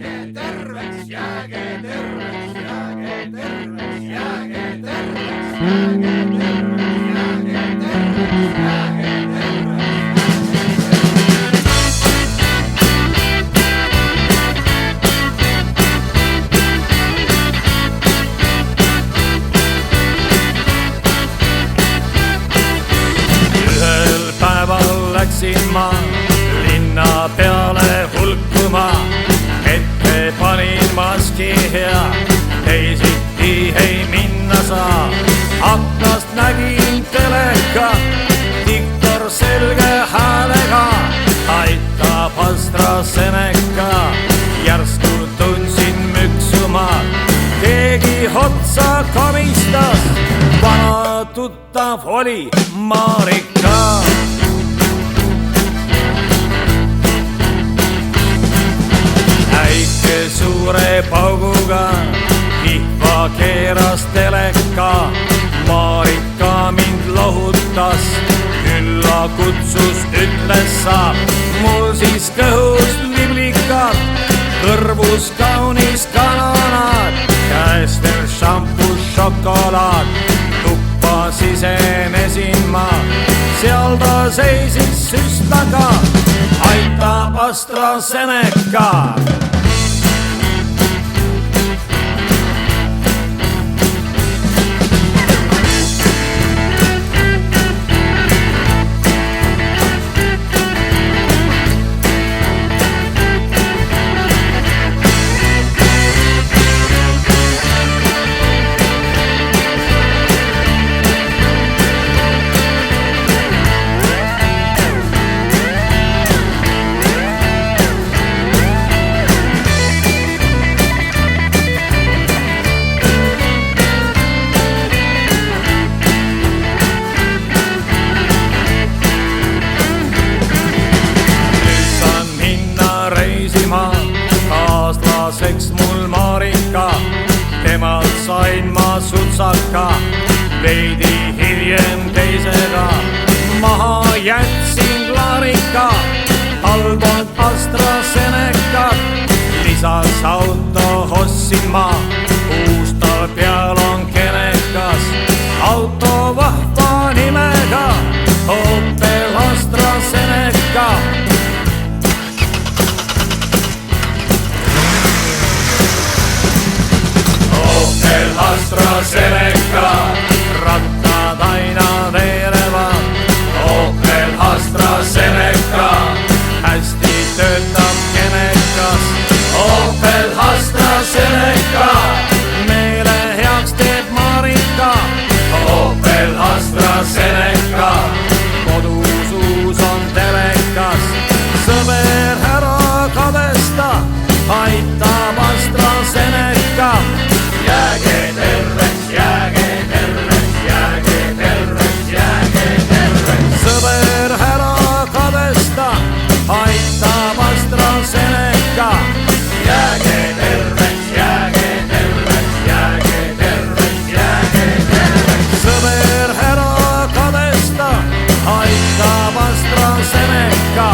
jääge terveks, jääge terveks, jääge terveks, jääge terveks, jääge terveks, jääge terveks, jääge terveks. Ühel päeval läksin ma linna peale hulkuma, ette panin maski ja teisiti ei minna saa. Aknast nägin teleka, diktor selge häälega aitab AstraZeneca. Järsku tundsin müksuma, keegi otsa komistas, vana tuttav oli Marika. Äike suure pauguga kihva keeras teleka. Marika mind lohutas, külla kutsus, ütles sa. Mul siis kõhus liblikad, kõrvus kaunis kanonad, käes veel šampus šokolaad. Tuppa sisenesin ma, seal ta seisis süstlaga, aitab AstraZeneca. Kaaslaseks mul Marika, temalt sain ma sutsaka, veidi hiljem teisega maha jätsin Larika. Albon AstraZenecat, lisas auto ostsin ma, uus tal peal on kenekas, auto vahva nimega Opel AstraZeneca. AstraZeneca, rattad aina veerevad. Opel AstraZeneca, hästi töötab kenekas. Opel AstraZeneca, meele heaks teeb Marika. Opel AstraZeneca, kodus uus on telekas. Sõber ära kadesta, aitab AstraZeneca. Jääge terveks, jääge terveks, jääge terveks, jääge terveks. Sõber ära kadesta, aitab AstraZeneca. Jääge terveks, jääge terveks, jääge terveks, jääge terveks. Sõber ära kadesta, aitab AstraZeneca.